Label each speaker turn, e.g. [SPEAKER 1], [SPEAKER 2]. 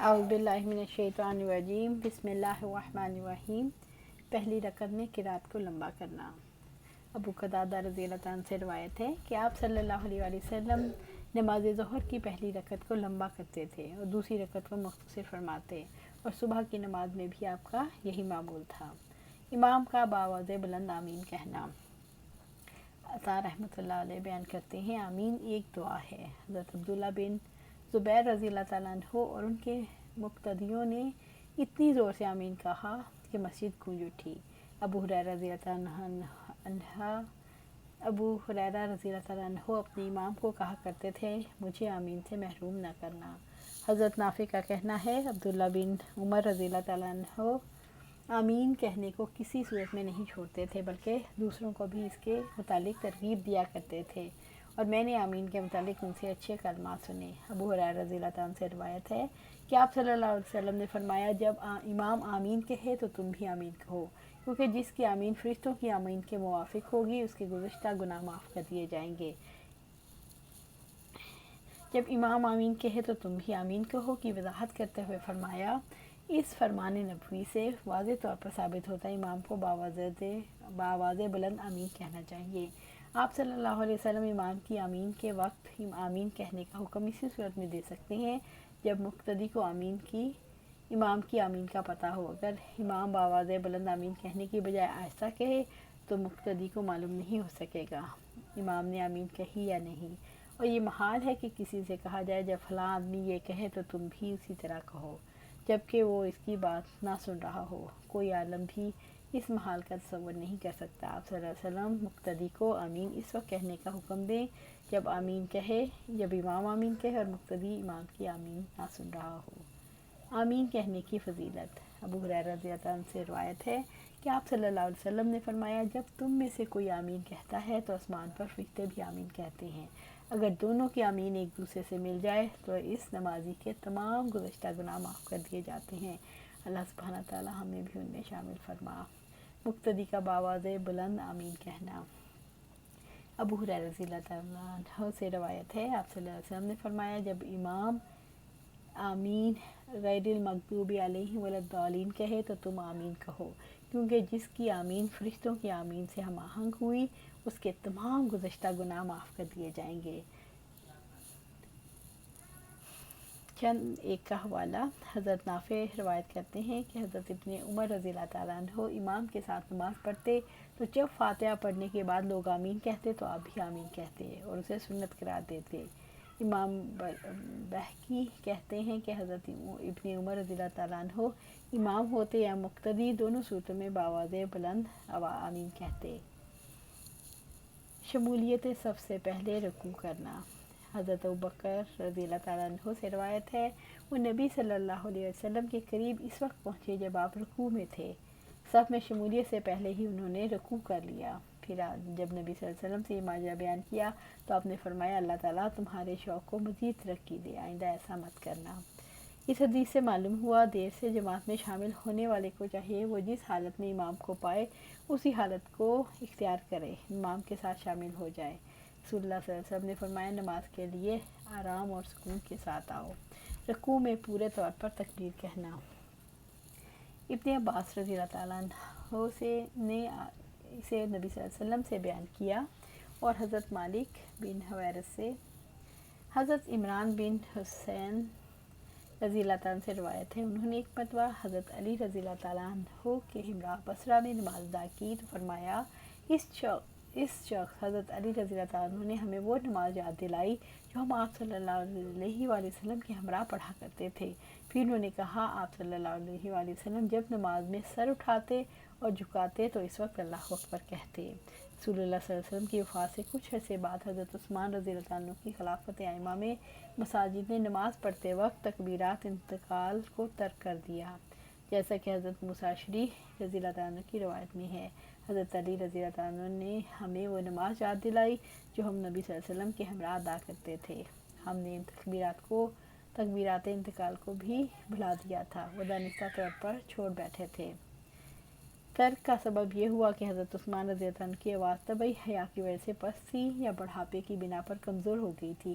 [SPEAKER 1] اعوذ باللہ من الشیطان الرجیم بسم اللہ الرحمن الرحیم۔ پہلی رکعت میں قرات کو لمبا کرنا۔ ابو قتادہ رضی اللہ عنہ سے روایت ہے کہ آپ صلی اللہ علیہ وآلہ وسلم نماز ظہر کی پہلی رکعت کو لمبا کرتے تھے اور دوسری رکعت کو مختصر فرماتے، اور صبح کی نماز میں بھی آپ کا یہی معمول تھا۔ امام کا بآواز بلند آمین کہنا۔ عطا رحمۃ اللہ علیہ بیان کرتے ہیں، آمین ایک دعا ہے۔ حضرت عبداللہ بن زبیر رضی اللہ تعالیٰ عنہ اور ان کے مقتدیوں نے اتنی زور سے آمین کہا کہ مسجد گونج اٹھی۔ ابو ہریرہ رضی اللہ تعالیٰ عنہ اپنے امام کو کہا کرتے تھے، مجھے آمین سے محروم نہ کرنا۔ حضرت نافع کا کہنا ہے، عبداللہ بن عمر رضی اللہ تعالیٰ عنہ آمین کہنے کو کسی صورت میں نہیں چھوڑتے تھے، بلکہ دوسروں کو بھی اس کے متعلق ترغیب دیا کرتے تھے، اور میں نے آمین کے متعلق ان سے اچھے کلمات سنے۔ ابو ہریرہ رضی اللہ عنہ سے روایت ہے کہ آپ صلی اللہ علیہ وسلم نے فرمایا، جب امام آمین کہے تو تم بھی آمین کہو، کیونکہ جس کی آمین فرشتوں کی آمین کے موافق ہوگی اس کے گزشتہ گناہ معاف کر دیے جائیں گے۔ جب امام آمین کہے تو تم بھی آمین کہو کی وضاحت کرتے ہوئے فرمایا، اس فرمان نبوی سے واضح طور پر ثابت ہوتا ہے امام کو بآواز بلند آمین کہنا چاہیے۔ آپ صلی اللہ علیہ وسلم امام کی آمین کے وقت آمین کہنے کا حکم اسی صورت میں دے سکتے ہیں جب مقتدی کو امام کی آمین کا پتہ ہو۔ اگر امام بآواز بلند آمین کہنے کی بجائے آہستہ کہے تو مقتدی کو معلوم نہیں ہو سکے گا امام نے آمین کہی یا نہیں، اور یہ محال ہے کہ کسی سے کہا جائے جب فلاں آدمی یہ کہے تو تم بھی اسی طرح کہو، جبکہ وہ اس کی بات نہ سن رہا ہو۔ کوئی عالم بھی اس محال کا تصور نہیں کر سکتا۔ آپ صلی اللہ علیہ وسلم مقتدی کو آمین اس وقت کہنے کا حکم دیں جب امام آمین کہے اور مقتدی امام کی آمین نہ سن رہا ہو۔ آمین کہنے کی فضیلت۔ ابو ہریرہ رضی اللہ عنہ سے روایت ہے کہ آپ صلی اللہ علیہ وسلم نے فرمایا، جب تم میں سے کوئی آمین کہتا ہے تو آسمان پر فرشتے بھی آمین کہتے ہیں۔ اگر دونوں کی آمین ایک دوسرے سے مل جائے تو اس نمازی کے تمام گزشتہ گناہ معاف کر دیے جاتے ہیں۔ اللہ سبحانہ تعالی ہمیں بھی ان میں شامل فرما۔ مقتدی کا بآواز بلند آمین کہنا۔ ابو ہریرہ رضی اللہ عنہ سے روایت ہے، آپ صلی اللہ علیہ وسلم نے فرمایا، جب امام آمین غیر المغضوب علیہم ولا الضالین کہے تو تم آمین کہو، کیونکہ جس کی آمین فرشتوں کی آمین سے ہم آہنگ ہوئی اس کے تمام گزشتہ گناہ معاف کر دیے جائیں گے۔ چند ایک کا حوالہ۔ حضرت نافع روایت کرتے ہیں کہ حضرت ابن عمر رضی اللہ تعالیٰ عنہ امام کے ساتھ نماز پڑھتے تو جب فاتحہ پڑھنے کے بعد لوگ آمین کہتے تو آپ بھی آمین کہتے اور اسے سنت قرار دیتے۔ امام بہقی کہتے ہیں کہ حضرت ابن عمر رضی اللہ تعالیٰ عنہ امام ہوتے یا مقتدی دونوں صورتوں میں بآواز بلند آمین کہتے۔ شمولیت صف سے پہلے رکوع کرنا۔ حضرت ابوبکر رضی اللہ تعالیٰ عنہ سے روایت ہے، وہ نبی صلی اللہ علیہ وسلم کے قریب اس وقت پہنچے جب آپ رکوع میں تھے۔ صف میں شمولیت سے پہلے ہی انہوں نے رکوع کر لیا۔ پھر جب نبی صلی اللہ علیہ وسلم سے یہ ماجرا بیان کیا تو آپ نے فرمایا، اللہ تعالیٰ تمہارے شوق کو مزید ترقی دے، آئندہ ایسا مت کرنا۔ اس حدیث سے معلوم ہوا دیر سے جماعت میں شامل ہونے والے کو چاہیے وہ جس حالت میں امام کو پائے اسی حالت کو اختیار کرے، امام کے ساتھ شامل ہو جائے۔ رسول اللہ صلی اللہ علیہ وسلم نے فرمایا، نماز کے لیے آرام اور سکون کے ساتھ آؤ۔ رکوع میں پورے طور پر تکبیر کہنا۔ ابن عباس رضی اللہ تعالیٰ عنہ نے اسے نبی صلی اللہ علیہ وسلم سے بیان کیا، اور حضرت مالک بن حویرث سے حضرت عمران بن حسین رضی اللہ تعالیٰ عنہ سے روایت ہے، انہوں نے ایک مرتبہ حضرت علی رضی اللہ تعالیٰ عنہ کے ہمراہ بصرہ میں نماز ادا کی تو فرمایا، اس شخص حضرت علی رضی اللہ تعالیٰ عنہ نے ہمیں وہ نماز یاد دلائی جو ہم آپ صلی اللہ علیہ وآلہ وسلم کے ہمراہ پڑھا کرتے تھے۔ پھر انہوں نے کہا، آپ صلی اللہ علیہ وآلہ وسلم جب نماز میں سر اٹھاتے اور جھکاتے تو اس وقت اللہ اکبر کہتے۔ رسول اللہ صلی اللہ علیہ وسلم کی وفات سے کچھ عرصے بعد حضرت عثمان رضی اللہ عنہ کی خلافت عامہ میں مساجد میں نماز پڑھتے وقت تکبیرات انتقال کو ترک کر دیا، جیسا کہ حضرت موسیٰ اشعری رضی اللہ عنہ کی روایت میں ہے۔ حضرت علی رضی اللہ عنہ نے ہمیں وہ نماز یاد دلائی جو ہم نبی صلی اللہ علیہ وسلم کے ہمراہ ادا کرتے تھے، ہم نے ان تکبیرات انتقال کو بھی بھلا دیا تھا، وہ دانستہ طور پر چھوڑ بیٹھے تھے۔ ترک کا سبب یہ ہوا کہ حضرت عثمان رضی اللہ عنہ کی آواز طبعی حیا کی وجہ سے پست تھی یا بڑھاپے کی بنا پر کمزور ہو گئی تھی،